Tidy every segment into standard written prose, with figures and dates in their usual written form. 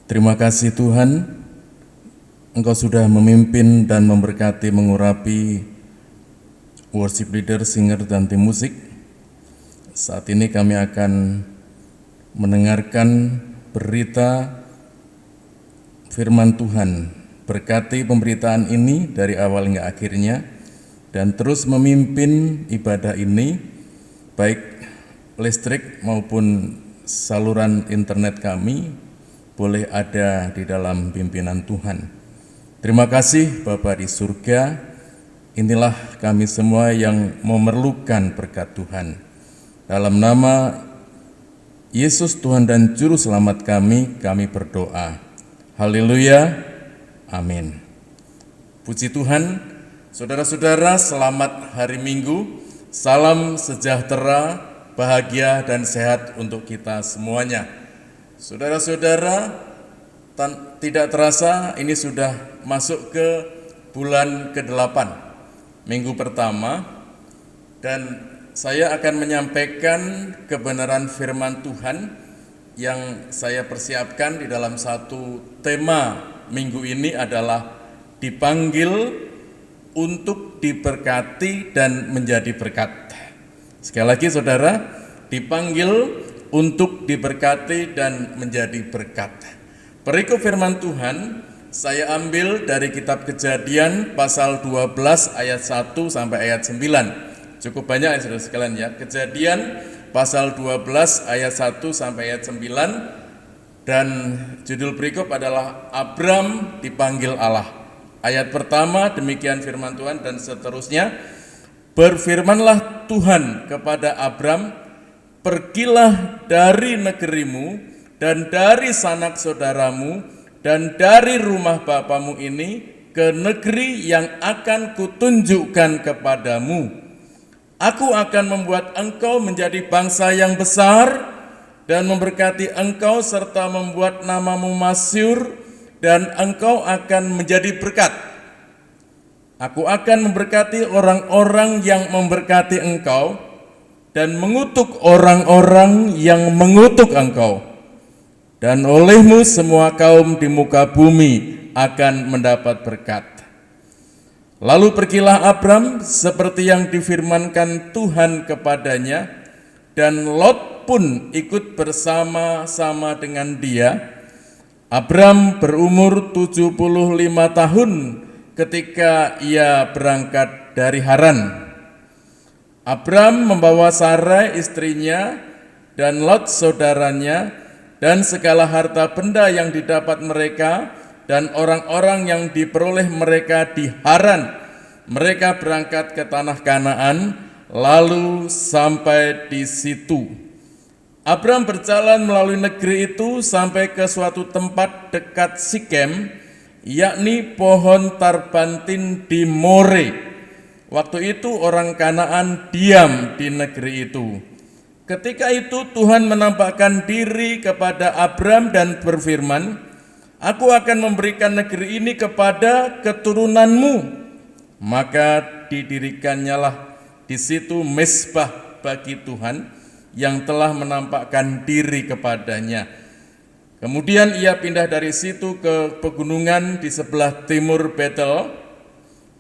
Terima kasih Tuhan, Engkau sudah memimpin dan memberkati mengurapi worship leader, singer, dan tim musik. Saat ini kami akan mendengarkan berita firman Tuhan. Berkati pemberitaan ini dari awal hingga akhirnya, dan terus memimpin ibadah ini, baik listrik maupun saluran internet kami, boleh ada di dalam pimpinan Tuhan. Terima kasih Bapa di surga, inilah kami semua yang memerlukan berkat Tuhan. Dalam nama Yesus Tuhan dan Juru Selamat kami berdoa. Haleluya, amin. Puji Tuhan, saudara-saudara, selamat hari Minggu, salam sejahtera, bahagia dan sehat untuk kita semuanya. Saudara-saudara, tidak terasa ini sudah masuk ke bulan ke-8, minggu pertama, dan saya akan menyampaikan kebenaran firman Tuhan yang saya persiapkan di dalam satu tema minggu ini adalah dipanggil untuk diberkati dan menjadi berkat. Sekali lagi saudara, dipanggil untuk diberkati dan menjadi berkat. Perikop firman Tuhan saya ambil dari kitab Kejadian pasal 12 ayat 1 sampai ayat 9. Cukup banyak ya saudara sekalian ya. Kejadian pasal 12 ayat 1 sampai ayat 9, dan judul perikop adalah Abram dipanggil Allah. Ayat pertama demikian firman Tuhan dan seterusnya. Berfirmanlah Tuhan kepada Abram, pergilah dari negerimu dan dari sanak saudaramu dan dari rumah bapamu ini ke negeri yang akan kutunjukkan kepadamu. Aku akan membuat engkau menjadi bangsa yang besar dan memberkati engkau serta membuat namamu masyhur, dan engkau akan menjadi berkat. Aku akan memberkati orang-orang yang memberkati engkau dan mengutuk orang-orang yang mengutuk engkau. Dan olehmu semua kaum di muka bumi akan mendapat berkat. Lalu pergilah Abram seperti yang difirmankan Tuhan kepadanya, dan Lot pun ikut bersama-sama dengan dia. Abram berumur 75 tahun ketika ia berangkat dari Haran. Abram membawa Sarai istrinya dan Lot saudaranya dan segala harta benda yang didapat mereka dan orang-orang yang diperoleh mereka di Haran. Mereka berangkat ke tanah Kanaan lalu sampai di situ. Abram berjalan melalui negeri itu sampai ke suatu tempat dekat Sikem, yakni pohon tarbantin di More. Waktu itu orang Kanaan diam di negeri itu. Ketika itu Tuhan menampakkan diri kepada Abram dan berfirman, Aku akan memberikan negeri ini kepada keturunanmu. Maka didirikannya di situ mezbah bagi Tuhan yang telah menampakkan diri kepadanya. Kemudian ia pindah dari situ ke pegunungan di sebelah timur Betel.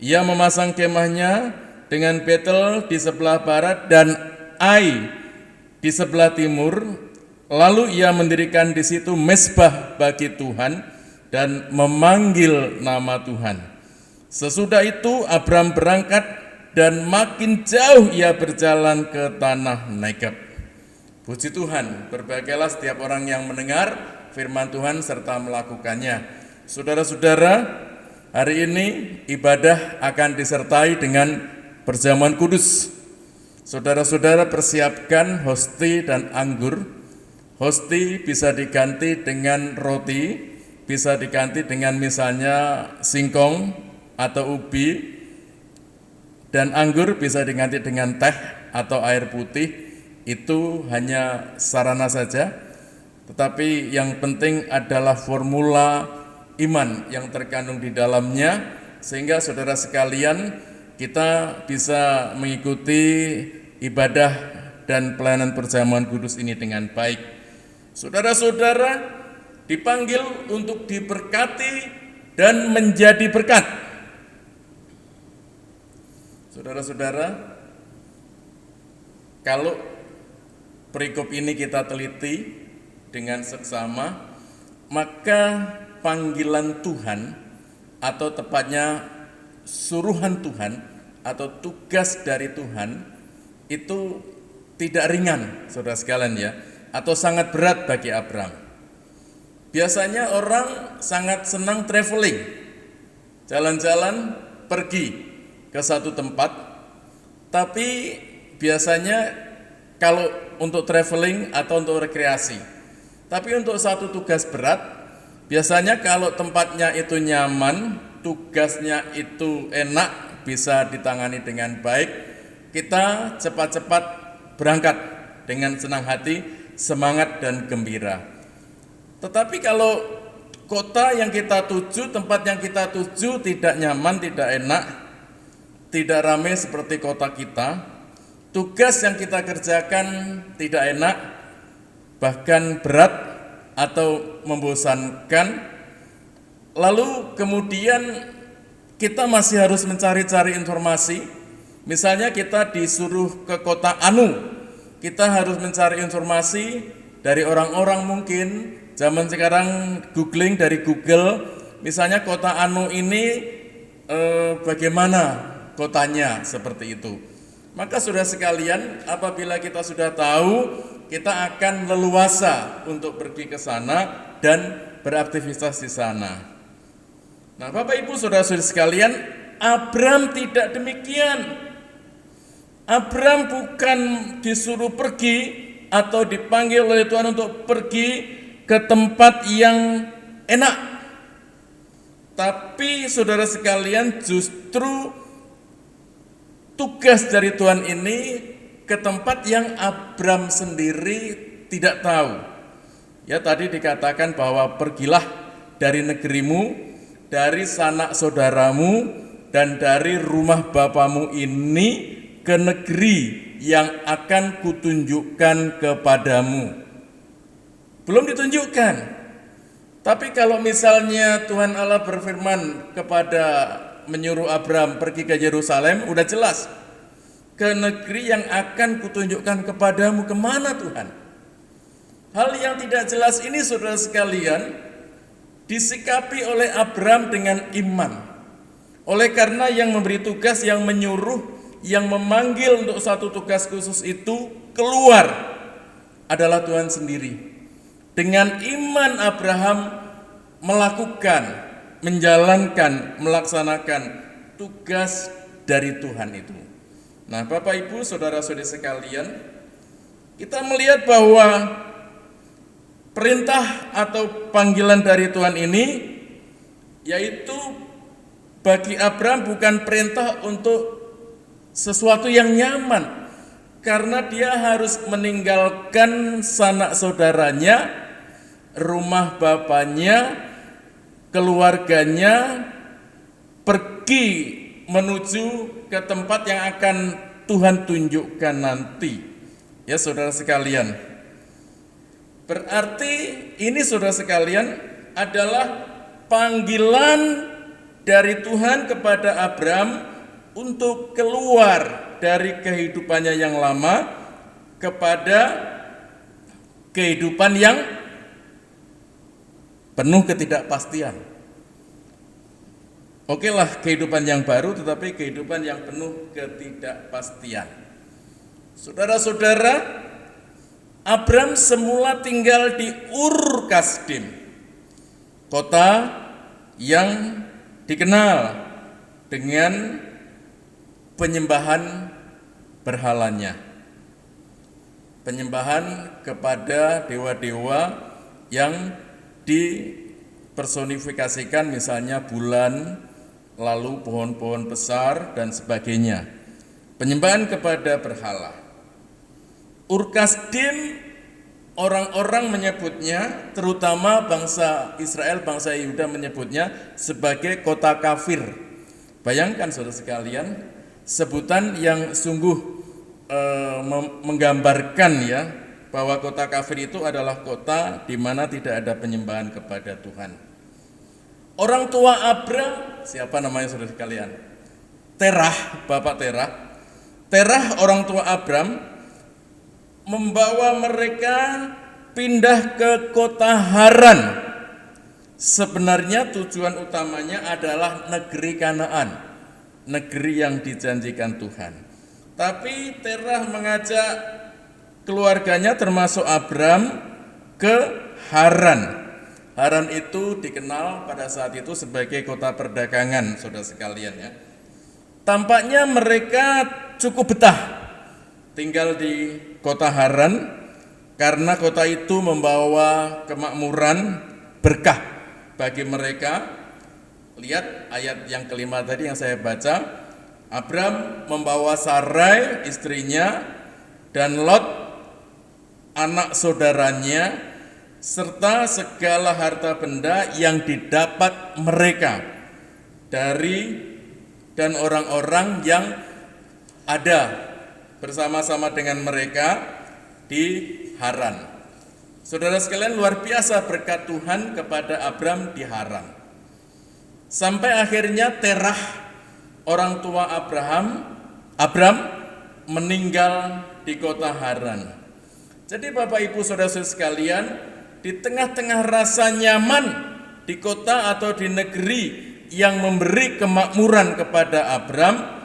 Ia memasang kemahnya dengan Betel di sebelah barat dan Ai di sebelah timur. Lalu ia mendirikan di situ mezbah bagi Tuhan dan memanggil nama Tuhan. Sesudah itu Abram berangkat dan makin jauh ia berjalan ke tanah Negeb. Puji Tuhan, berbahagialah setiap orang yang mendengar firman Tuhan serta melakukannya. Saudara-saudara, hari ini ibadah akan disertai dengan perjamuan kudus. Saudara-saudara persiapkan hosti dan anggur. Hosti bisa diganti dengan roti, bisa diganti dengan misalnya singkong atau ubi, dan anggur bisa diganti dengan teh atau air putih. Itu hanya sarana saja, tetapi yang penting adalah formula iman yang terkandung di dalamnya, sehingga saudara sekalian kita bisa mengikuti ibadah dan pelayanan perjamuan kudus ini dengan baik. Saudara-saudara, dipanggil untuk diberkati dan menjadi berkat. Saudara-saudara, kalau perikop ini kita teliti dengan seksama, maka panggilan Tuhan atau tepatnya suruhan Tuhan atau tugas dari Tuhan itu tidak ringan, saudara sekalian ya, atau sangat berat bagi Abram. Biasanya orang sangat senang traveling, jalan-jalan pergi ke satu tempat, tapi biasanya kalau untuk traveling atau untuk rekreasi. Tapi untuk satu tugas berat, biasanya kalau tempatnya itu nyaman, tugasnya itu enak, bisa ditangani dengan baik, kita cepat-cepat berangkat dengan senang hati, semangat dan gembira. Tetapi kalau kota yang kita tuju, tempat yang kita tuju tidak nyaman, tidak enak, tidak ramai seperti kota kita, tugas yang kita kerjakan tidak enak, bahkan berat atau membosankan, lalu kemudian kita masih harus mencari-cari informasi. Misalnya kita disuruh ke kota Anu, kita harus mencari informasi dari orang-orang, mungkin zaman sekarang googling dari Google, misalnya kota Anu ini bagaimana kotanya, seperti itu. Maka saudara sekalian, apabila kita sudah tahu, kita akan leluasa untuk pergi ke sana dan beraktivitas di sana. Nah, Bapak Ibu saudara-saudari sekalian, Abram tidak demikian. Abram bukan disuruh pergi atau dipanggil oleh Tuhan untuk pergi ke tempat yang enak. Tapi saudara sekalian, justru tugas dari Tuhan ini ke tempat yang Abram sendiri tidak tahu. Ya, tadi dikatakan bahwa pergilah dari negerimu, dari sanak saudaramu, dan dari rumah bapamu ini ke negeri yang akan kutunjukkan kepadamu. Belum ditunjukkan. Tapi kalau misalnya Tuhan Allah berfirman kepada menyuruh Abram pergi ke Yerusalem, udah jelas. Ke negeri yang akan kutunjukkan kepadamu. Kemana Tuhan? Hal yang tidak jelas ini saudara sekalian disikapi oleh Abram dengan iman. Oleh karena yang memberi tugas, yang menyuruh, yang memanggil untuk satu tugas khusus itu keluar adalah Tuhan sendiri. Dengan iman Abraham melakukan, menjalankan, melaksanakan tugas dari Tuhan itu. Nah, Bapak Ibu, saudara-saudari sekalian, kita melihat bahwa perintah atau panggilan dari Tuhan ini yaitu bagi Abram bukan perintah untuk sesuatu yang nyaman, karena dia harus meninggalkan sanak saudaranya, rumah bapaknya, keluarganya, pergi menuju ke tempat yang akan Tuhan tunjukkan nanti. Ya saudara sekalian, berarti ini saudara sekalian adalah panggilan dari Tuhan kepada Abram untuk keluar dari kehidupannya yang lama kepada kehidupan yang penuh ketidakpastian. Oke lah, kehidupan yang baru, tetapi kehidupan yang penuh ketidakpastian. Saudara-saudara, Abram semula tinggal di Ur Kasdim, kota yang dikenal dengan penyembahan berhalanya, penyembahan kepada dewa-dewa yang dipersonifikasikan, misalnya bulan, lalu pohon-pohon besar dan sebagainya. Penyembahan kepada berhala. Ur Kasdim orang-orang menyebutnya, terutama bangsa Israel, bangsa Yehuda menyebutnya sebagai kota kafir. Bayangkan saudara sekalian, sebutan yang sungguh menggambarkan ya bahwa kota kafir itu adalah kota di mana tidak ada penyembahan kepada Tuhan. Orang tua Abram, siapa namanya saudara sekalian? Terah, Bapak Terah. Terah orang tua Abram membawa mereka pindah ke kota Haran. Sebenarnya tujuan utamanya adalah negeri Kanaan, negeri yang dijanjikan Tuhan. Tapi Terah mengajak keluarganya termasuk Abram ke Haran. Haran itu dikenal pada saat itu sebagai kota perdagangan, saudara sekalian ya. Tampaknya mereka cukup betah tinggal di kota Haran karena kota itu membawa kemakmuran, berkah bagi mereka. Lihat ayat yang kelima tadi yang saya baca. Abram membawa Sarai istrinya dan Lot anak saudaranya serta segala harta benda yang didapat mereka dari dan orang-orang yang ada bersama-sama dengan mereka di Haran. Saudara sekalian, luar biasa berkat Tuhan kepada Abram di Haran. Sampai akhirnya Terah, orang tua Abram meninggal di kota Haran. Jadi Bapak Ibu Saudara sekalian, di tengah-tengah rasa nyaman di kota atau di negeri yang memberi kemakmuran kepada Abram,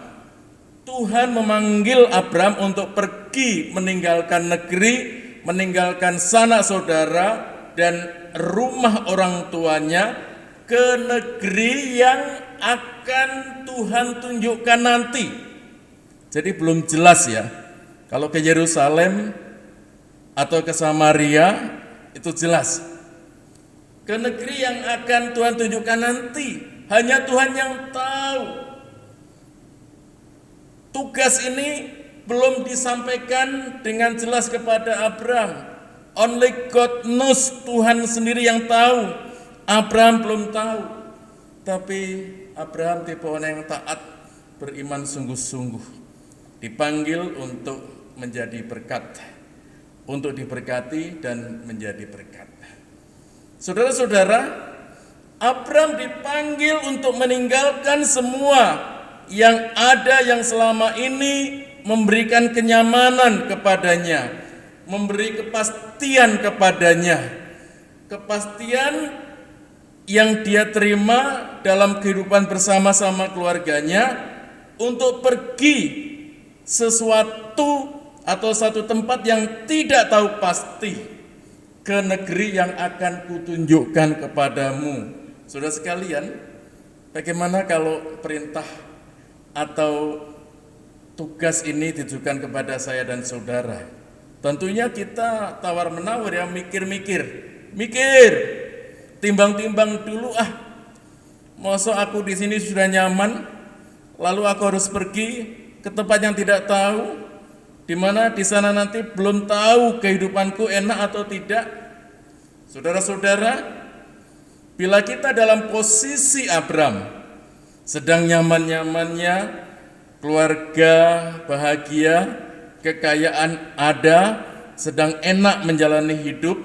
Tuhan memanggil Abram untuk pergi meninggalkan negeri, meninggalkan sanak saudara dan rumah orang tuanya ke negeri yang akan Tuhan tunjukkan nanti. Jadi belum jelas ya. Kalau ke Yerusalem atau ke Samaria itu jelas. Ke negeri yang akan Tuhan tunjukkan nanti, hanya Tuhan yang tahu. Tugas ini belum disampaikan dengan jelas kepada Abram. Only God knows, Tuhan sendiri yang tahu. Abram belum tahu. Tapi Abram tipe orang yang taat, beriman sungguh-sungguh. Dipanggil untuk menjadi berkat, untuk diberkati dan menjadi berkat. Saudara-saudara, Abram dipanggil untuk meninggalkan semua yang ada yang selama ini memberikan kenyamanan kepadanya, memberi kepastian kepadanya, kepastian yang dia terima dalam kehidupan bersama-sama keluarganya untuk pergi sesuatu atau satu tempat yang tidak tahu pasti, ke negeri yang akan kutunjukkan kepadamu. Saudara sekalian, bagaimana kalau perintah atau tugas ini ditujukan kepada saya dan saudara? Tentunya kita tawar-menawar ya, mikir, timbang-timbang dulu, masa aku di sini sudah nyaman, lalu aku harus pergi ke tempat yang tidak tahu, di mana di sana nanti belum tahu kehidupanku enak atau tidak. Saudara-saudara, bila kita dalam posisi Abram, sedang nyaman-nyamannya, keluarga bahagia, kekayaan ada, sedang enak menjalani hidup,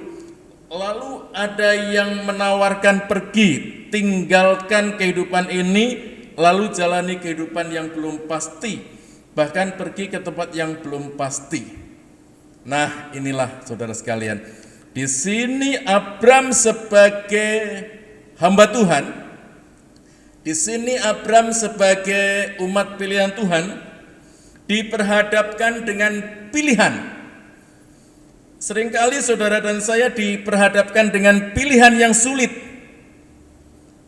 lalu ada yang menawarkan pergi, tinggalkan kehidupan ini, lalu jalani kehidupan yang belum pasti, bahkan pergi ke tempat yang belum pasti. Nah, inilah saudara sekalian, di sini Abram sebagai hamba Tuhan, di sini Abram sebagai umat pilihan Tuhan diperhadapkan dengan pilihan. Seringkali saudara dan saya diperhadapkan dengan pilihan yang sulit,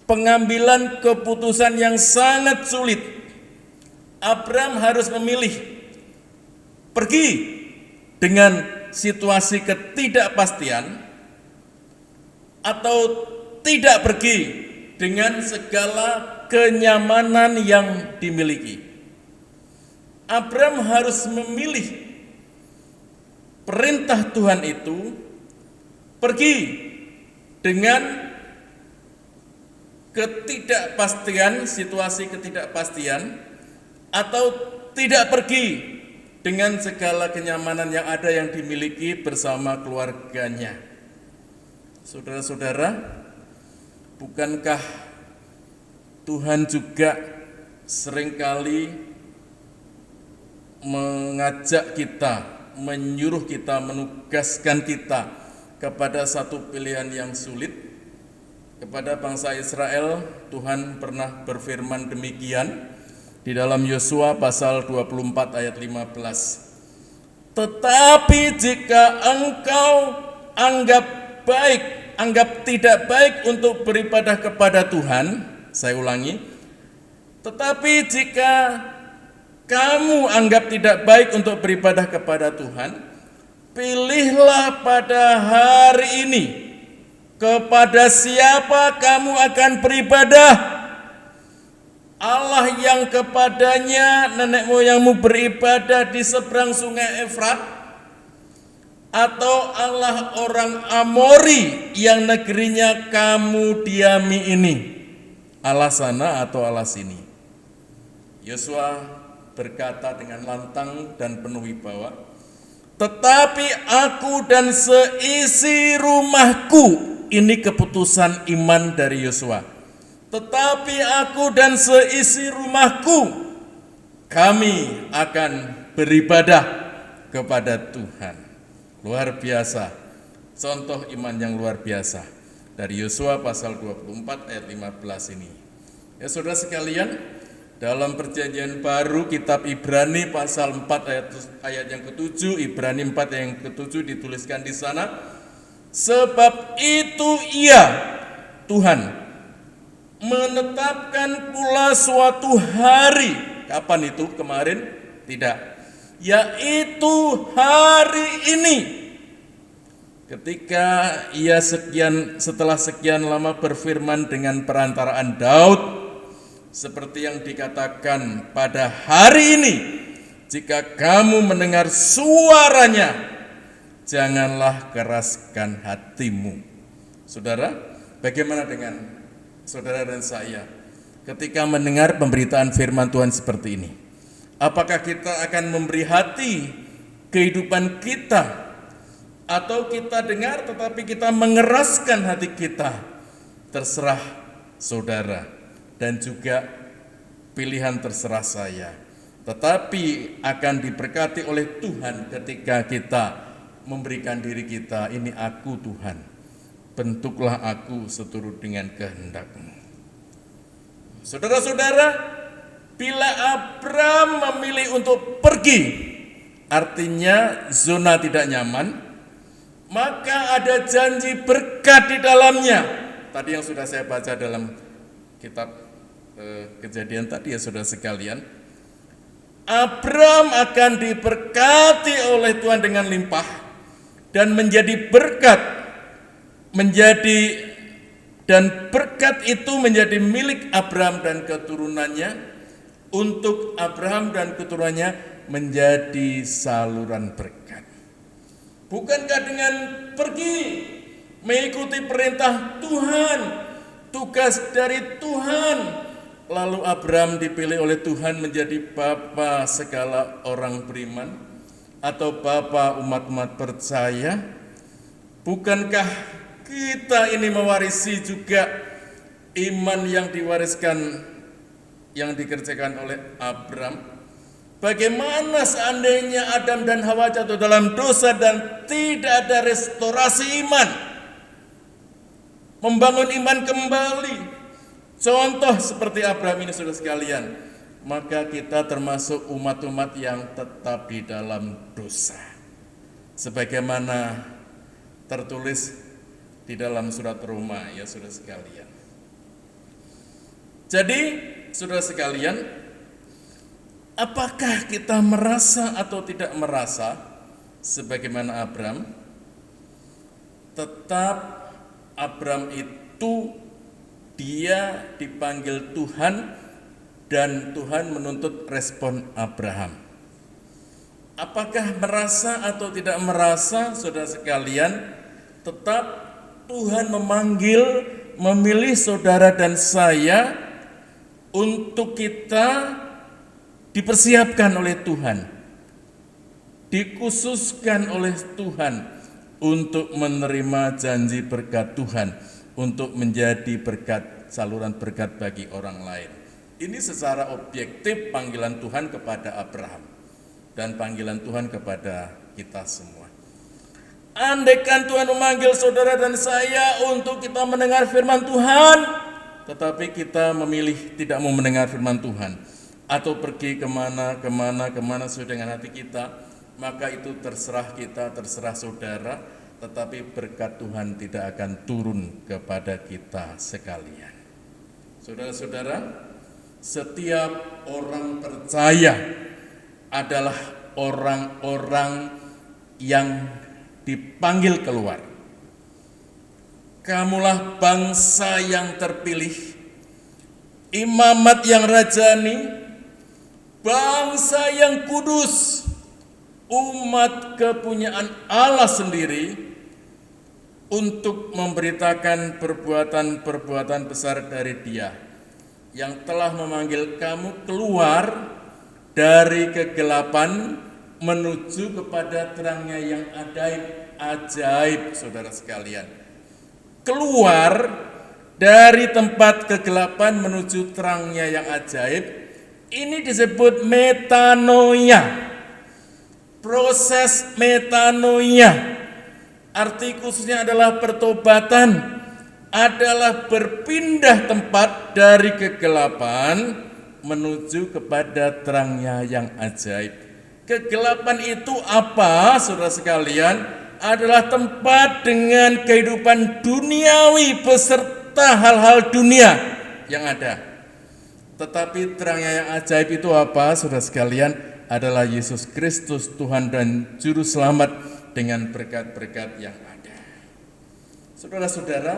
pengambilan keputusan yang sangat sulit. Abram harus memilih pergi dengan situasi ketidakpastian atau tidak pergi dengan segala kenyamanan yang dimiliki. Abram harus memilih perintah Tuhan itu, pergi dengan ketidakpastian, situasi ketidakpastian, atau tidak pergi dengan segala kenyamanan yang ada yang dimiliki bersama keluarganya. Saudara-saudara, bukankah Tuhan juga seringkali mengajak kita, menyuruh kita, menugaskan kita kepada satu pilihan yang sulit? Kepada bangsa Israel, Tuhan pernah berfirman demikian di dalam Yosua pasal 24 ayat 15. Tetapi jika engkau anggap tidak baik untuk beribadah kepada Tuhan, saya ulangi, tetapi jika kamu anggap tidak baik untuk beribadah kepada Tuhan, pilihlah pada hari ini kepada siapa kamu akan beribadah. Allah yang kepadanya nenek moyangmu beribadah di seberang sungai Efrat, atau Allah orang Amori yang negerinya kamu diami ini, Allah sana atau Allah sini. Yosua berkata dengan lantang dan penuh wibawa, tetapi aku dan seisi rumahku, ini keputusan iman dari Yosua, tetapi aku dan seisi rumahku, kami akan beribadah kepada Tuhan. Luar biasa, contoh iman yang luar biasa dari Yosua pasal 24 ayat 15 ini. Ya saudara sekalian, dalam perjanjian baru kitab Ibrani pasal 4 ayat yang ke-7, Ibrani 4 yang ke-7 dituliskan di sana, sebab itu ia, Tuhan, menetapkan pula suatu hari. Kapan itu? Kemarin? Tidak. Yaitu hari ini. Ketika ia setelah sekian lama berfirman dengan perantaraan Daud, seperti yang dikatakan pada hari ini, jika kamu mendengar suaranya, janganlah keraskan hatimu. Saudara, bagaimana dengan saudara dan saya ketika mendengar pemberitaan firman Tuhan seperti ini? Apakah kita akan memberi hati kehidupan kita, atau kita dengar tetapi kita mengeraskan hati kita? Terserah saudara, dan juga pilihan terserah saya. Tetapi akan diberkati oleh Tuhan ketika kita memberikan diri kita, ini aku Tuhan, bentuklah aku seturut dengan kehendak-Mu. Saudara-saudara, bila Abram memilih untuk pergi, artinya zona tidak nyaman, maka ada janji berkat di dalamnya. Tadi yang sudah saya baca dalam kitab Kejadian tadi ya saudara sekalian, Abram akan diberkati oleh Tuhan dengan limpah dan menjadi berkat, dan berkat itu menjadi milik Abram dan keturunannya, untuk Abraham dan keturunannya menjadi saluran berkat. Bukankah dengan pergi mengikuti perintah Tuhan, tugas dari Tuhan, lalu Abram dipilih oleh Tuhan menjadi bapa segala orang beriman, atau bapa umat-umat percaya? Bukankah kita ini mewarisi juga iman yang diwariskan, yang dikerjakan oleh Abram? Bagaimana seandainya Adam dan Hawa jatuh dalam dosa dan tidak ada restorasi iman, membangun iman kembali, contoh seperti Abraham ini saudara sekalian, maka kita termasuk umat-umat yang tetap di dalam dosa, sebagaimana tertulis di dalam surat Roma ya saudara sekalian. Jadi saudara sekalian, apakah kita merasa atau tidak merasa sebagaimana Abram? Tetap Abram itu dia dipanggil Tuhan dan Tuhan menuntut respon Abraham. Apakah merasa atau tidak merasa saudara sekalian, tetap Tuhan memilih saudara dan saya untuk kita dipersiapkan oleh Tuhan dikhususkan oleh Tuhan untuk menerima janji berkat Tuhan, untuk menjadi berkat, saluran berkat bagi orang lain. Ini secara objektif panggilan Tuhan kepada Abraham dan panggilan Tuhan kepada kita semua. Andaikan Tuhan memanggil saudara dan saya untuk kita mendengar firman Tuhan, tetapi kita memilih tidak mau mendengar firman Tuhan, atau pergi kemana sesuai dengan hati kita, maka itu terserah kita, terserah saudara, tetapi berkat Tuhan tidak akan turun kepada kita sekalian. Saudara-saudara, setiap orang percaya adalah orang-orang yang dipanggil keluar. Kamulah bangsa yang terpilih, imamat yang rajani, bangsa yang kudus, umat kepunyaan Allah sendiri, untuk memberitakan perbuatan-perbuatan besar dari Dia yang telah memanggil kamu keluar dari kegelapan menuju kepada terangnya yang ajaib, saudara sekalian. Keluar dari tempat kegelapan menuju terangnya yang ajaib, ini disebut metanoia. Proses metanoia, arti khususnya adalah pertobatan, adalah berpindah tempat dari kegelapan menuju kepada terangnya yang ajaib. Kegelapan itu apa, saudara sekalian? Adalah tempat dengan kehidupan duniawi beserta hal-hal dunia yang ada. Tetapi terangnya yang ajaib itu apa, saudara sekalian? Adalah Yesus Kristus, Tuhan dan Juru Selamat dengan berkat-berkat yang ada. Saudara-saudara,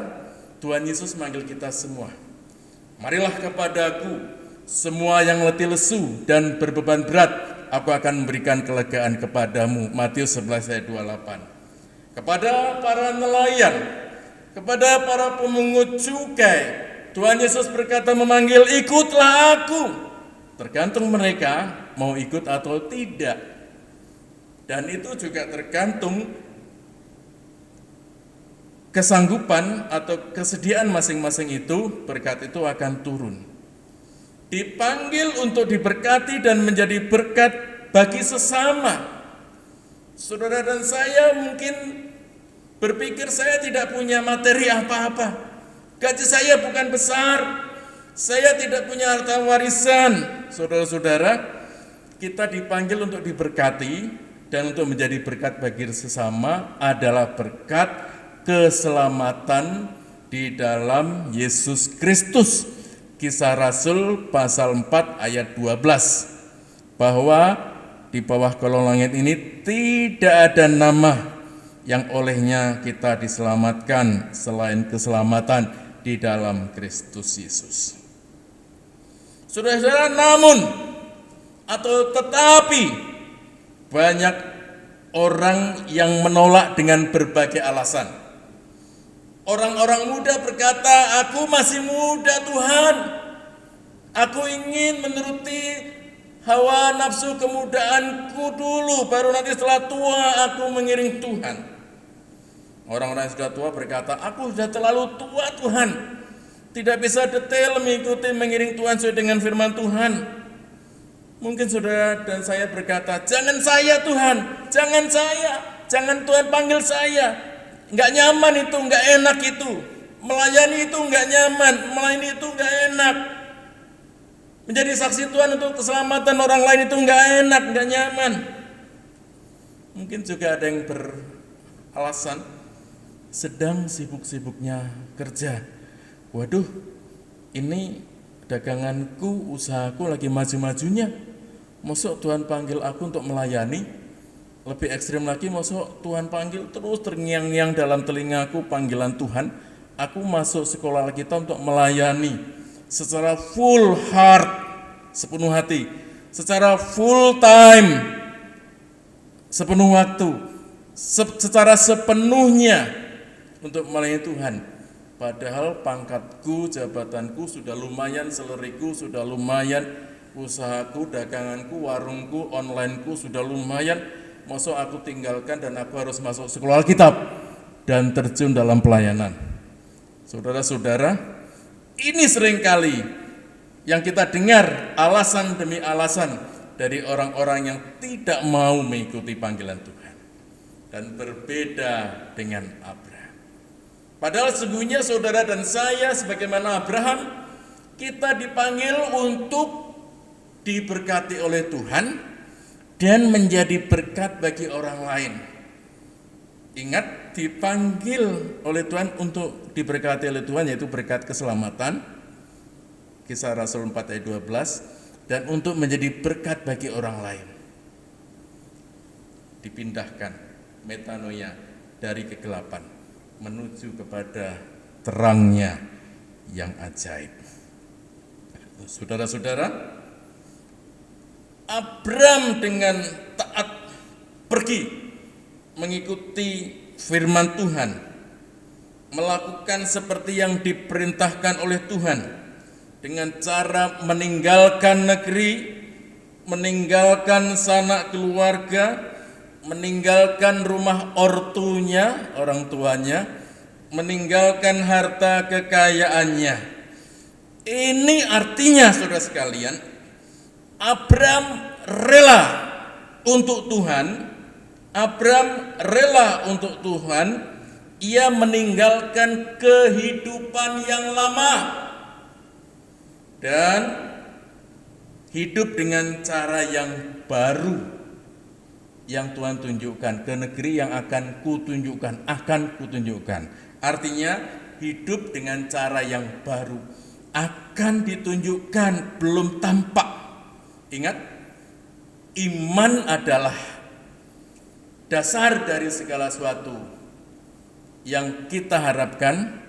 Tuhan Yesus manggil kita semua. Marilah kepadaku, semua yang letih lesu dan berbeban berat, aku akan memberikan kelegaan kepadamu. Matius 11 ayat 28. Kepada para nelayan, kepada para pemungut cukai, Tuhan Yesus berkata memanggil, ikutlah aku. Tergantung mereka mau ikut atau tidak. Dan itu juga tergantung kesanggupan atau kesediaan masing-masing itu, berkat itu akan turun. Dipanggil untuk diberkati dan menjadi berkat bagi sesama. Saudara dan saya mungkin berpikir saya tidak punya materi apa-apa. Gaji saya bukan besar. Saya tidak punya harta warisan. Saudara-saudara, kita dipanggil untuk diberkati dan untuk menjadi berkat bagi sesama adalah berkat keselamatan di dalam Yesus Kristus. Kisah Rasul pasal 4 ayat 12, bahwa di bawah kolong langit ini tidak ada nama yang olehnya kita diselamatkan selain keselamatan di dalam Kristus Yesus. Saudara-saudara, namun atau tetapi banyak orang yang menolak dengan berbagai alasan. Orang-orang muda berkata, aku masih muda Tuhan, aku ingin menuruti hawa nafsu kemudaanku dulu, baru nanti setelah tua aku mengiring Tuhan. Orang-orang yang sudah tua berkata, aku sudah terlalu tua Tuhan, tidak bisa detail mengikuti mengiring Tuhan sesuai dengan firman Tuhan. Mungkin saudara dan saya berkata, jangan saya Tuhan, jangan Tuhan panggil saya. Enggak nyaman itu, enggak enak itu. Melayani itu enggak nyaman, melayani itu enggak enak. Menjadi saksi Tuhan untuk keselamatan orang lain itu enggak enak, enggak nyaman. Mungkin juga ada yang beralasan sedang sibuk-sibuknya kerja. Waduh, ini daganganku, usahaku lagi maju-majunya. Masuk Tuhan panggil aku untuk melayani. Lebih ekstrim lagi, masuk Tuhan panggil terus terngiang-ngiang dalam telingaku panggilan Tuhan. Aku masuk sekolah kita untuk melayani secara full heart, sepenuh hati, secara full time, sepenuh waktu, secara sepenuhnya untuk melayani Tuhan. Padahal pangkatku, jabatanku sudah lumayan, seleriku sudah lumayan, usahaku, daganganku, warungku, onlineku sudah lumayan. mosok aku tinggalkan dan aku harus masuk sekolah Alkitab dan terjun dalam pelayanan. Saudara-saudara, ini seringkali yang kita dengar alasan demi alasan dari orang-orang yang tidak mau mengikuti panggilan Tuhan dan berbeda dengan Abraham. Padahal sesungguhnya saudara dan saya sebagaimana Abraham, kita dipanggil untuk diberkati oleh Tuhan dan menjadi berkat bagi orang lain. Ingat, dipanggil oleh Tuhan untuk diberkati oleh Tuhan, yaitu berkat keselamatan, Kisah Rasul 4 ayat 12, dan untuk menjadi berkat bagi orang lain. Dipindahkan metanoia dari kegelapan menuju kepada terangnya yang ajaib. Saudara-saudara, Abraham dengan taat pergi mengikuti firman Tuhan, melakukan seperti yang diperintahkan oleh Tuhan dengan cara meninggalkan negeri, meninggalkan sanak keluarga, meninggalkan rumah ortunya, orang tuanya, meninggalkan harta kekayaannya. Ini artinya, saudara sekalian, Abraham rela untuk Tuhan. Abraham rela untuk Tuhan. Ia meninggalkan kehidupan yang lama dan hidup dengan cara yang baru yang Tuhan tunjukkan, ke negeri yang akan kutunjukkan, Artinya hidup dengan cara yang baru, akan ditunjukkan, belum tampak. Ingat, iman adalah dasar dari segala sesuatu yang kita harapkan,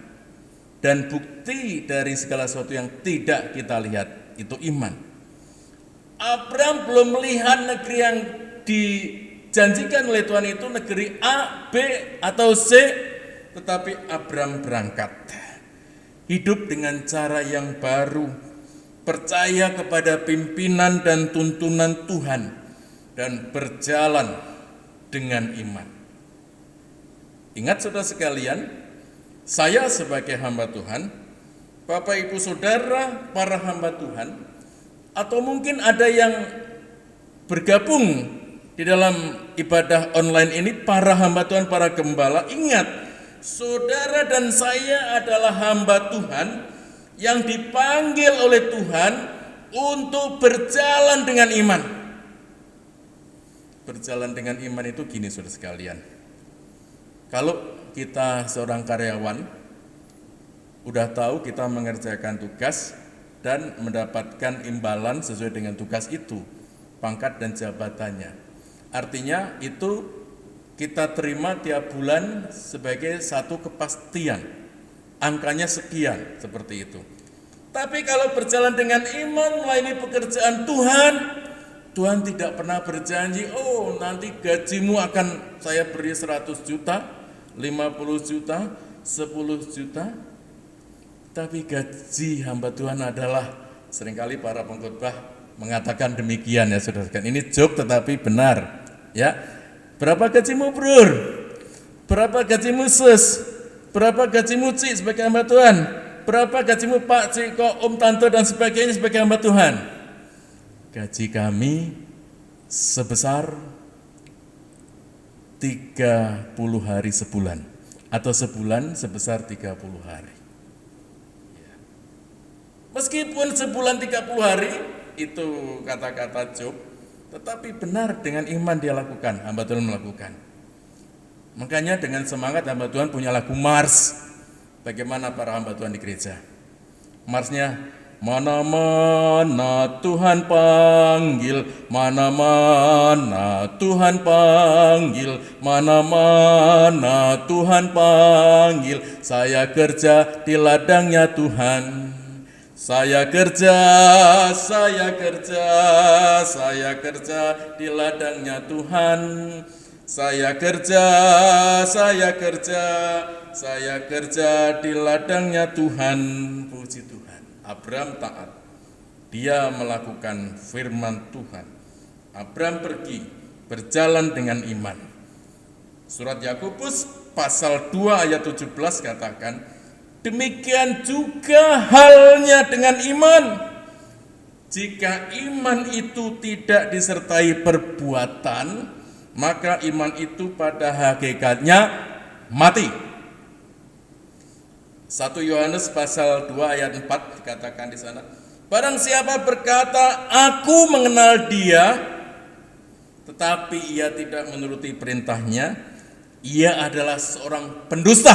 dan bukti dari segala sesuatu yang tidak kita lihat, itu iman. Abraham belum melihat negeri yang dijanjikan oleh Tuhan itu negeri A, B, atau C, tetapi Abraham berangkat. Hidup dengan cara yang baru, percaya kepada pimpinan dan tuntunan Tuhan, dan berjalan dengan iman. Ingat saudara sekalian, saya sebagai hamba Tuhan, Bapak Ibu Saudara para hamba Tuhan, atau mungkin ada yang bergabung di dalam ibadah online ini, para hamba Tuhan, para gembala, ingat, saudara dan saya adalah hamba Tuhan yang dipanggil oleh Tuhan untuk berjalan dengan iman. Berjalan dengan iman itu gini saudara sekalian. Kalau kita seorang karyawan, udah tahu kita mengerjakan tugas dan mendapatkan imbalan sesuai dengan tugas itu, pangkat dan jabatannya. Artinya itu kita terima tiap bulan sebagai satu kepastian, angkanya sekian, seperti itu. Tapi kalau berjalan dengan iman melayani pekerjaan Tuhan, Tuhan tidak pernah berjanji, oh nanti gajimu akan saya beri 100 juta, 50 juta, 10 juta. Tapi gaji hamba Tuhan adalah, seringkali para pengkhotbah mengatakan demikian ya saudara. Ini joke tetapi benar ya. Berapa gajimu brur? Berapa gajimu sus? Berapa gajimu cik sebagai hamba Tuhan? Berapa gajimu pak, cik, kok, om, tante dan sebagainya sebagai hamba Tuhan? Gaji kami sebesar 30 hari sebulan, atau sebulan sebesar 30 hari. Meskipun sebulan 30 hari, itu kata-kata joke, tetapi benar dengan iman dia lakukan, hamba Tuhan melakukan. Makanya dengan semangat hamba Tuhan punya lagu Mars. Bagaimana para hamba Tuhan di gereja? Marsnya, mana-mana Tuhan panggil, mana-mana Tuhan panggil, mana-mana Tuhan panggil, saya kerja di ladangnya Tuhan. Saya kerja di ladangnya Tuhan. Saya kerja di ladangnya Tuhan. Puji Tuhan. Abraham taat. Dia melakukan firman Tuhan. Abraham pergi berjalan dengan iman. Surat Yakobus pasal 2 ayat 17 katakan, demikian juga halnya dengan iman. Jika iman itu tidak disertai perbuatan, maka iman itu pada hakikatnya mati. 1 Yohanes pasal 2 ayat 4 dikatakan di sana, barang siapa berkata, aku mengenal dia, tetapi ia tidak menuruti perintahnya, ia adalah seorang pendusta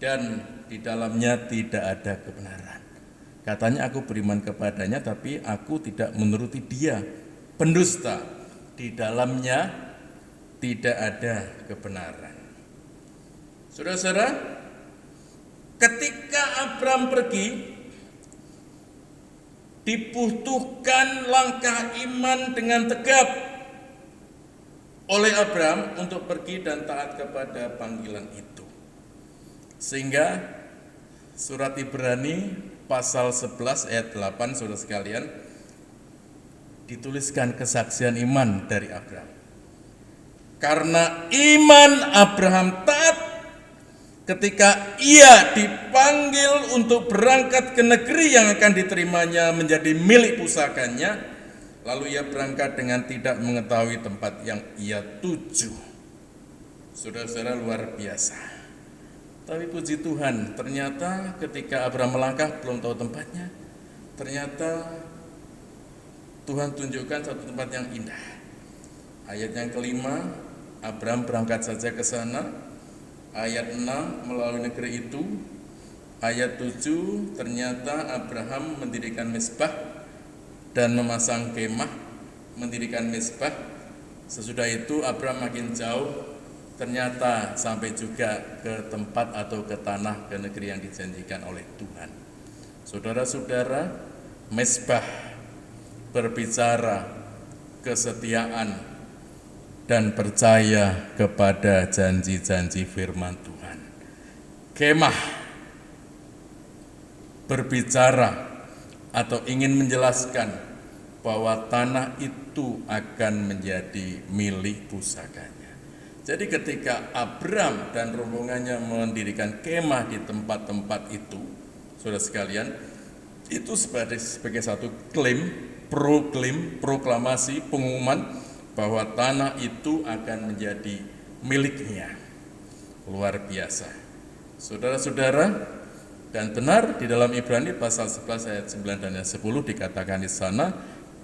dan di dalamnya tidak ada kebenaran. Katanya aku beriman kepadanya, tapi aku tidak menuruti dia. Pendusta, di dalamnya tidak ada kebenaran. Saudara-saudara, ketika Abraham pergi, dibutuhkan langkah iman dengan tegap oleh Abraham untuk pergi dan taat kepada panggilan itu. Sehingga surat Ibrani pasal 11 ayat 8, saudara sekalian, dituliskan kesaksian iman dari Abraham. Karena iman Abraham taat ketika ia dipanggil untuk berangkat ke negeri yang akan diterimanya menjadi milik pusakanya, lalu ia berangkat dengan tidak mengetahui tempat yang ia tuju. Saudara-saudara, luar biasa. Tapi puji Tuhan, ternyata ketika Abraham melangkah belum tahu tempatnya, ternyata Tuhan tunjukkan satu tempat yang indah. Ayat yang kelima, Abraham berangkat saja ke sana. Ayat 6, melalui negeri itu. Ayat 7, ternyata Abraham mendirikan mezbah dan memasang kemah, mendirikan mezbah. Sesudah itu Abraham makin jauh, ternyata sampai juga ke tempat atau ke tanah, ke negeri yang dijanjikan oleh Tuhan. Saudara-saudara, mezbah berbicara kesetiaan dan percaya kepada janji-janji firman Tuhan. Kemah berbicara atau ingin menjelaskan bahwa tanah itu akan menjadi milik pusakanya. Jadi ketika Abraham dan rombongannya mendirikan kemah di tempat-tempat itu, saudara sekalian, itu sebagai satu proklamasi, pengumuman bahwa tanah itu akan menjadi miliknya. Luar biasa. Saudara-saudara, dan benar di dalam Ibrani pasal 11 ayat 9 dan ayat 10 dikatakan di sana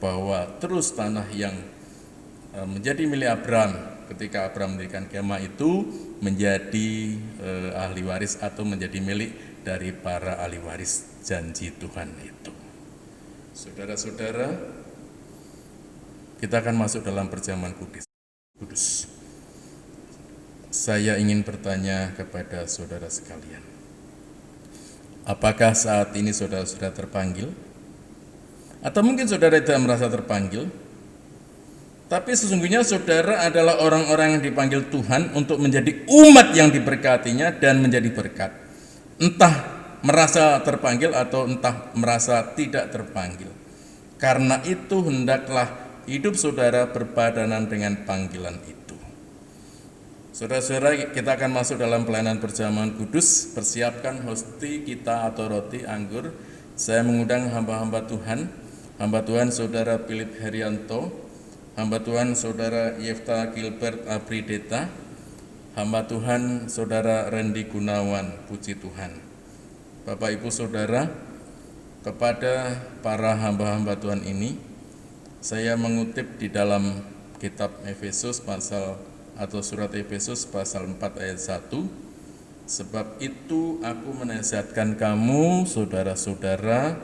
bahwa terus tanah yang menjadi milik Abraham ketika Abraham mendirikan kemah itu menjadi ahli waris atau menjadi milik dari para ahli waris janji Tuhan itu. Saudara-saudara, kita akan masuk dalam perjamuan kudus. Saya ingin bertanya kepada saudara sekalian, apakah saat ini saudara sudah terpanggil? Atau mungkin saudara tidak merasa terpanggil? Tapi sesungguhnya saudara adalah orang-orang yang dipanggil Tuhan untuk menjadi umat yang diberkatinya dan menjadi berkat. Entah merasa terpanggil atau entah merasa tidak terpanggil. Karena itu hendaklah hidup saudara berpadanan dengan panggilan itu. Saudara-saudara, kita akan masuk dalam pelayanan perjamuan kudus. Persiapkan hosti kita atau roti anggur. Saya mengundang hamba-hamba Tuhan saudara Philip Herianto, hamba Tuhan saudara Yefta Gilbert Abrideta, hamba Tuhan saudara Randy Gunawan, puji Tuhan. Bapak Ibu Saudara, kepada para hamba-hamba Tuhan ini, saya mengutip di dalam kitab Efesus pasal atau surat Efesus pasal 4 ayat 1, sebab itu aku menasihatkan kamu saudara-saudara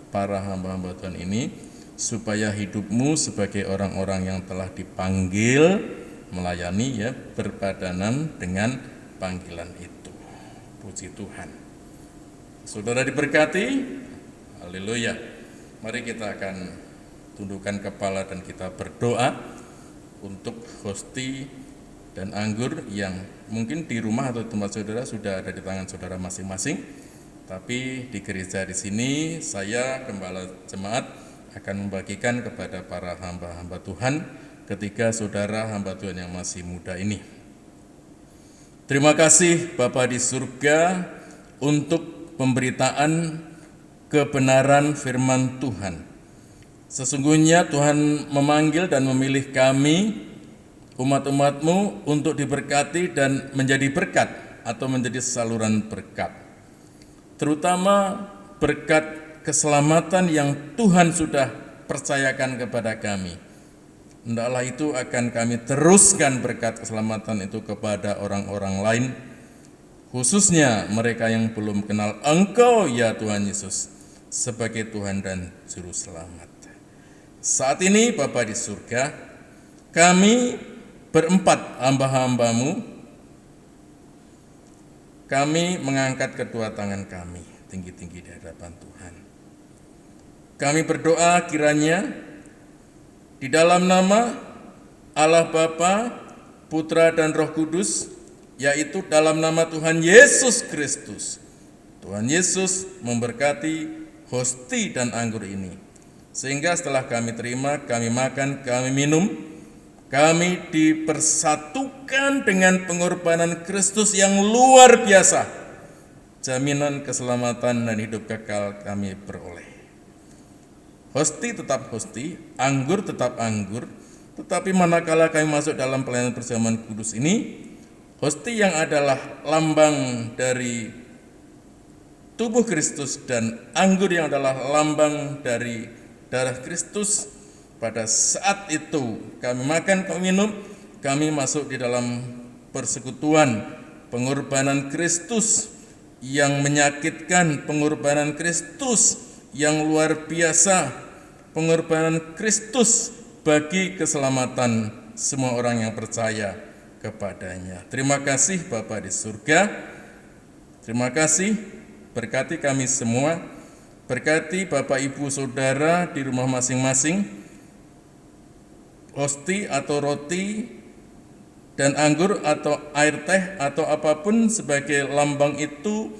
para hamba-hamba Tuhan ini, supaya hidupmu sebagai orang-orang yang telah dipanggil melayani berpadanan dengan panggilan itu. Puji Tuhan. Saudara diberkati. Haleluya. Mari kita akan tundukkan kepala dan kita berdoa untuk hosti dan anggur yang mungkin di rumah atau di tempat saudara sudah ada di tangan saudara masing-masing. Tapi di gereja di sini saya gembala jemaat akan membagikan kepada para hamba-hamba Tuhan ketiga saudara hamba Tuhan yang masih muda ini. Terima kasih Bapa di surga untuk pemberitaan kebenaran firman Tuhan. Sesungguhnya Tuhan memanggil dan memilih kami, umat-umat-Mu, untuk diberkati dan menjadi berkat atau menjadi saluran berkat. Terutama berkat keselamatan yang Tuhan sudah percayakan kepada kami. Hendaklah itu akan kami teruskan berkat keselamatan itu kepada orang-orang lain, khususnya mereka yang belum kenal Engkau ya Tuhan Yesus sebagai Tuhan dan Juru Selamat. Saat ini Bapa di surga, kami berempat hamba-hamba-Mu, kami mengangkat kedua tangan kami tinggi-tinggi di hadapan Tuhan. Kami berdoa kiranya di dalam nama Allah Bapa, Putra dan Roh Kudus, yaitu dalam nama Tuhan Yesus Kristus, Tuhan Yesus memberkati hosti dan anggur ini. Sehingga setelah kami terima, kami makan, kami minum, kami dipersatukan dengan pengorbanan Kristus yang luar biasa. Jaminan keselamatan dan hidup kekal kami peroleh. Hosti tetap hosti, anggur tetap anggur, tetapi manakala kami masuk dalam pelayanan perjamuan kudus ini, hosti yang adalah lambang dari tubuh Kristus dan anggur yang adalah lambang dari darah Kristus, pada saat itu kami makan, kami minum, kami masuk di dalam persekutuan pengorbanan Kristus yang menyakitkan, pengorbanan Kristus yang luar biasa, pengorbanan Kristus bagi keselamatan semua orang yang percaya kepadanya. Terima kasih Bapa di surga, terima kasih, berkati kami semua. Berkati Bapak Ibu Saudara di rumah masing-masing, hosti atau roti dan anggur atau air teh atau apapun sebagai lambang itu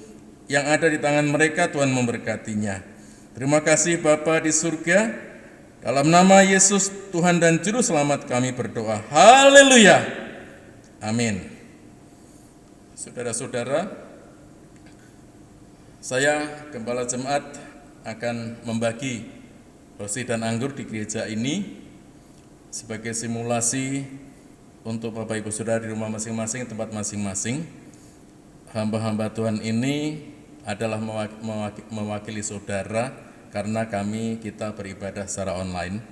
yang ada di tangan mereka, Tuhan memberkatinya. Terima kasih Bapa di surga, dalam nama Yesus Tuhan dan Juru Selamat kami berdoa. Haleluya. Amin. Saudara-saudara, saya Gembala Jemaat akan membagi hosti dan anggur di gereja ini sebagai simulasi untuk Bapak Ibu Saudara di rumah masing-masing, tempat masing-masing. Hamba-hamba Tuhan ini adalah mewakili saudara karena kita beribadah secara online,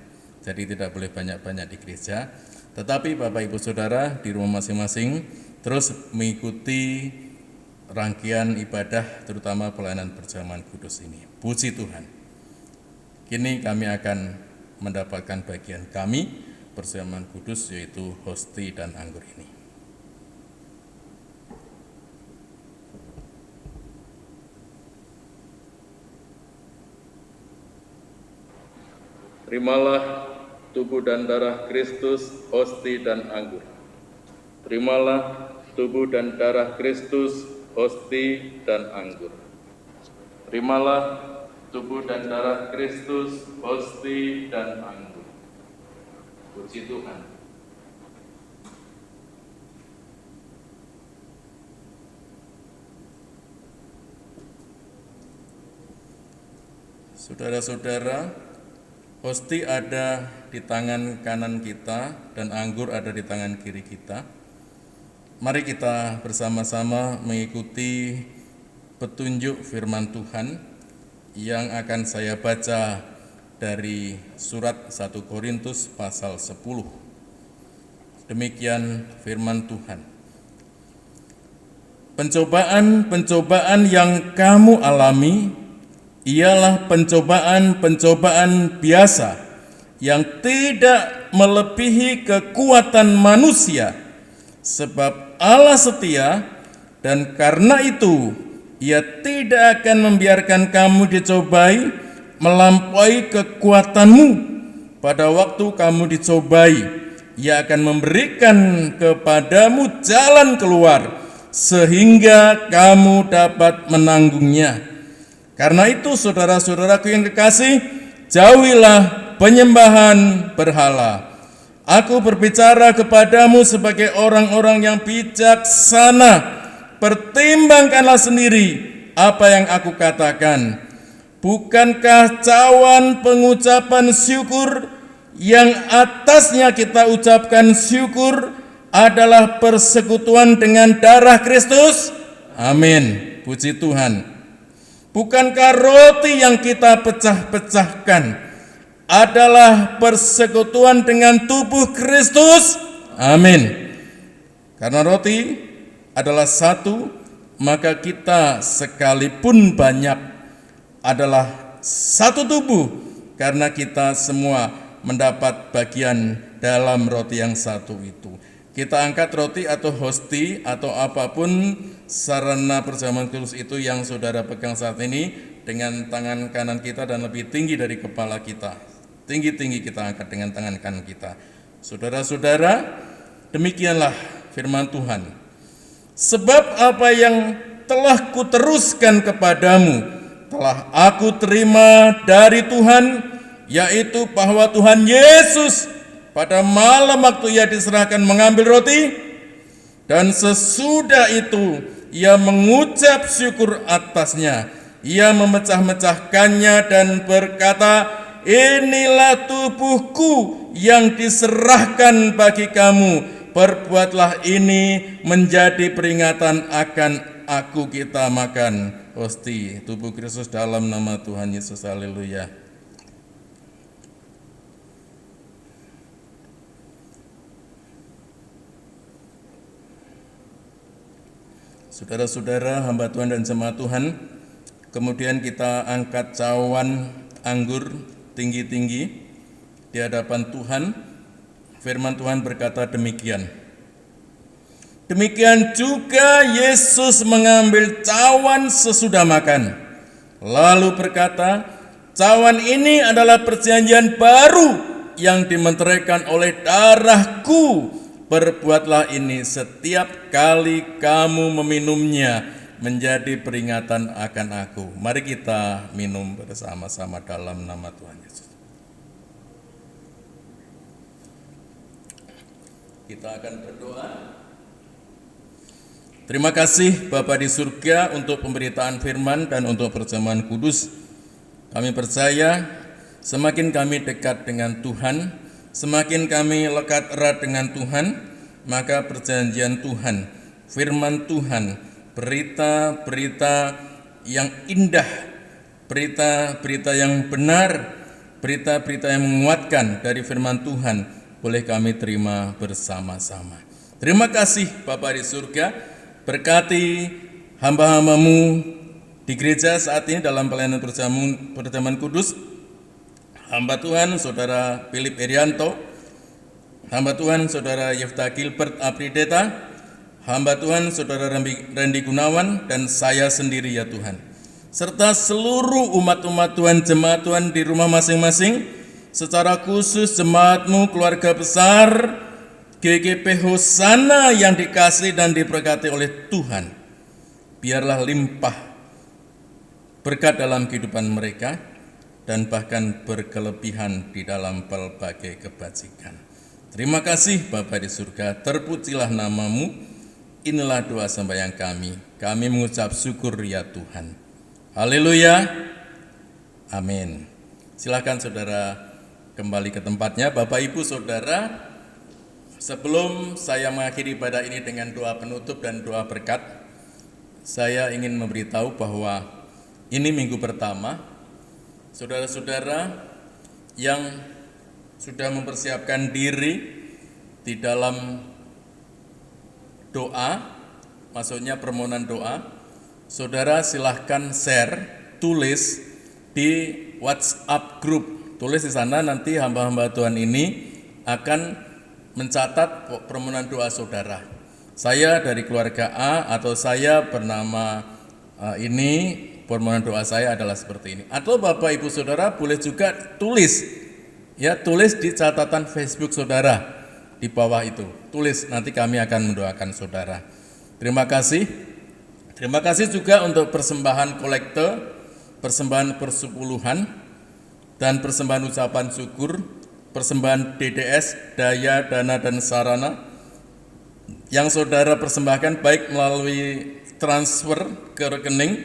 jadi tidak boleh banyak-banyak di gereja. Tetapi Bapak Ibu Saudara di rumah masing-masing terus mengikuti rangkaian ibadah, terutama pelayanan perjamuan kudus ini. Puji Tuhan. Kini kami akan mendapatkan bagian kami perjamuan kudus, yaitu hosti dan anggur ini. Terimalah tubuh dan darah Kristus, hosti dan anggur. Terimalah tubuh dan darah Kristus, hosti dan anggur. Terimalah tubuh dan darah Kristus, hosti dan anggur. Puji Tuhan. Saudara-saudara, hosti ada di tangan kanan kita dan anggur ada di tangan kiri kita. Mari kita bersama-sama mengikuti petunjuk firman Tuhan yang akan saya baca dari surat 1 Korintus pasal 10. Demikian firman Tuhan. Pencobaan-pencobaan yang kamu alami ialah pencobaan-pencobaan biasa yang tidak melebihi kekuatan manusia, sebab Allah setia, dan karena itu Ia tidak akan membiarkan kamu dicobai melampaui kekuatanmu. Pada waktu kamu dicobai, Ia akan memberikan kepadamu jalan keluar sehingga kamu dapat menanggungnya. Karena itu saudara-saudaraku yang kekasih, jauhilah penyembahan berhala. Aku berbicara kepadamu sebagai orang-orang yang bijaksana. Pertimbangkanlah sendiri apa yang aku katakan. Bukankah cawan pengucapan syukur yang atasnya kita ucapkan syukur adalah persekutuan dengan darah Kristus? Amin. Puji Tuhan. Bukankah roti yang kita pecah-pecahkan adalah persekutuan dengan tubuh Kristus? Amin. Karena roti adalah satu, maka kita sekalipun banyak adalah satu tubuh, karena kita semua mendapat bagian dalam roti yang satu itu. Kita angkat roti atau hosti atau apapun sarana perjamuan kudus itu yang saudara pegang saat ini dengan tangan kanan kita dan lebih tinggi dari kepala kita. Tinggi-tinggi kita angkat dengan tangan kanan kita. Saudara-saudara, demikianlah firman Tuhan. Sebab apa yang telah kuteruskan kepadamu telah aku terima dari Tuhan, yaitu bahwa Tuhan Yesus pada malam waktu ia diserahkan mengambil roti, dan sesudah itu ia mengucap syukur atasnya. Ia memecah-mecahkannya dan berkata, inilah tubuhku yang diserahkan bagi kamu. Perbuatlah ini menjadi peringatan akan aku. Kita makan hosti tubuh Kristus dalam nama Tuhan Yesus. Haleluya. Saudara-saudara, hamba Tuhan dan jemaat Tuhan, kemudian kita angkat cawan anggur tinggi-tinggi di hadapan Tuhan. Firman Tuhan berkata demikian. Demikian juga Yesus mengambil cawan sesudah makan, lalu berkata, cawan ini adalah perjanjian baru yang dimeteraikan oleh darahku. Perbuatlah ini setiap kali kamu meminumnya menjadi peringatan akan aku. Mari kita minum bersama-sama dalam nama Tuhan Yesus. Kita akan berdoa. Terima kasih Bapa di surga untuk pemberitaan firman dan untuk perjamuan kudus. Kami percaya semakin kami dekat dengan Tuhan, semakin kami lekat erat dengan Tuhan, maka perjanjian Tuhan, firman Tuhan, berita-berita yang indah, berita-berita yang benar, berita-berita yang menguatkan dari firman Tuhan boleh kami terima bersama-sama. Terima kasih Bapa di surga, berkati hamba-hambamu di gereja saat ini dalam pelayanan perjamuan kudus. Hamba Tuhan Saudara Philip Erianto, hamba Tuhan Saudara Yefta Gilbert Aprideta, hamba Tuhan Saudara Randy Gunawan, dan saya sendiri ya Tuhan, serta seluruh umat-umat Tuhan, jemaat Tuhan di rumah masing-masing, secara khusus jemaatmu keluarga besar GGP Hosana yang dikasih dan diberkati oleh Tuhan. Biarlah limpah berkat dalam kehidupan mereka dan bahkan berkelebihan di dalam berbagai kebajikan. Terima kasih Bapa di surga, terpujilah namamu. Inilah doa sembahyang kami. Kami mengucap syukur ya Tuhan. Haleluya. Amin. Silakan saudara kembali ke tempatnya. Bapak Ibu Saudara, sebelum saya mengakhiri ibadah ini dengan doa penutup dan doa berkat, saya ingin memberitahu bahwa ini minggu pertama. Saudara-saudara yang sudah mempersiapkan diri di dalam doa, maksudnya permohonan doa, saudara silahkan share, tulis di WhatsApp group. Tulis di sana, nanti hamba-hamba Tuhan ini akan mencatat permohonan doa saudara. Saya dari keluarga A atau saya bernama ini, permohonan doa saya adalah seperti ini. Atau Bapak Ibu Saudara boleh juga tulis, ya tulis di catatan Facebook saudara di bawah itu. Tulis, nanti kami akan mendoakan saudara. Terima kasih. Terima kasih juga untuk persembahan kolekte, persembahan persepuluhan, dan persembahan ucapan syukur persembahan DDS, daya, dana, dan sarana yang saudara persembahkan baik melalui transfer ke rekening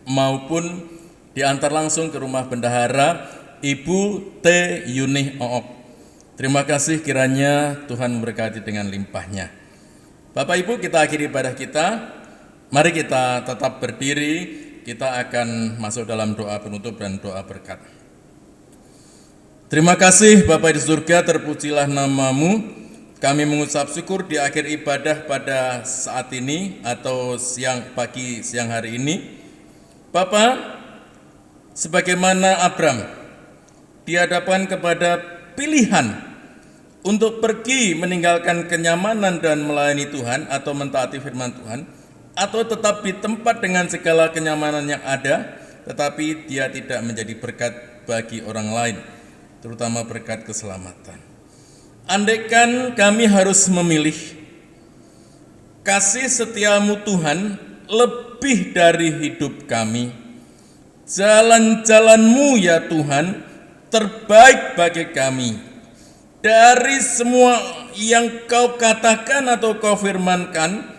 maupun diantar langsung ke rumah bendahara Ibu T. Yunih Ook. Terima kasih, kiranya Tuhan memberkati dengan limpahnya. Bapak Ibu, kita akhiri ibadah kita. Mari kita tetap berdiri. Kita akan masuk dalam doa penutup dan doa berkat. Terima kasih Bapa di surga, terpujilah namamu. Kami mengucap syukur di akhir ibadah pada saat ini atau pagi siang hari ini. Bapa, sebagaimana Abram dihadapkan kepada pilihan untuk pergi meninggalkan kenyamanan dan melayani Tuhan atau mentaati firman Tuhan, atau tetap di tempat dengan segala kenyamanan yang ada, tetapi dia tidak menjadi berkat bagi orang lain, terutama berkat keselamatan. Andaikan kami harus memilih, kasih setiamu Tuhan lebih dari hidup kami, jalan-jalanmu ya Tuhan terbaik bagi kami. Dari semua yang kau katakan atau kau firmankan,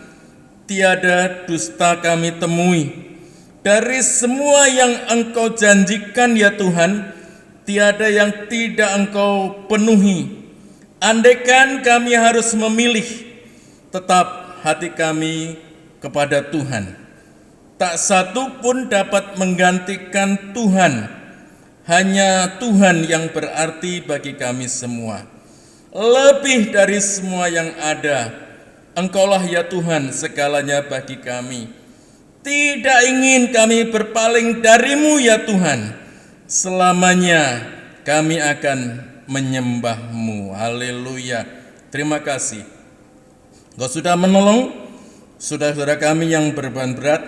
tiada dusta kami temui. Dari semua yang engkau janjikan ya Tuhan, tiada yang tidak engkau penuhi. Andaikan kami harus memilih, tetap hati kami kepada Tuhan. Tak satu pun dapat menggantikan Tuhan. Hanya Tuhan yang berarti bagi kami semua. Lebih dari semua yang ada, Engkaulah ya Tuhan segalanya bagi kami. Tidak ingin kami berpaling darimu ya Tuhan. Selamanya kami akan menyembahmu. Haleluya. Terima kasih. Engkau sudah menolong saudara-saudara kami yang berbeban berat,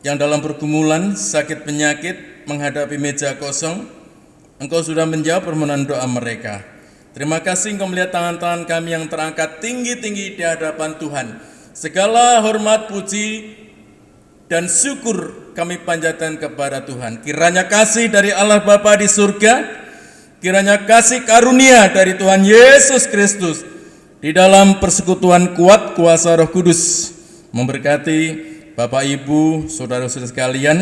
yang dalam pergumulan, sakit penyakit, menghadapi meja kosong. Engkau sudah menjawab permohonan doa mereka. Terima kasih Engkau melihat tangan-tangan kami yang terangkat tinggi-tinggi di hadapan Tuhan. Segala hormat, puji, dan syukur kami panjatkan kepada Tuhan. Kiranya kasih dari Allah Bapa di surga, kiranya kasih karunia dari Tuhan Yesus Kristus di dalam persekutuan kuat kuasa Roh Kudus memberkati Bapak Ibu, saudara-saudara sekalian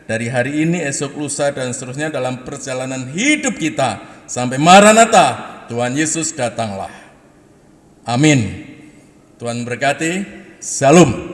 dari hari ini, esok, lusa, dan seterusnya dalam perjalanan hidup kita sampai Maranatha, Tuhan Yesus datanglah. Amin. Tuhan berkati. Salam.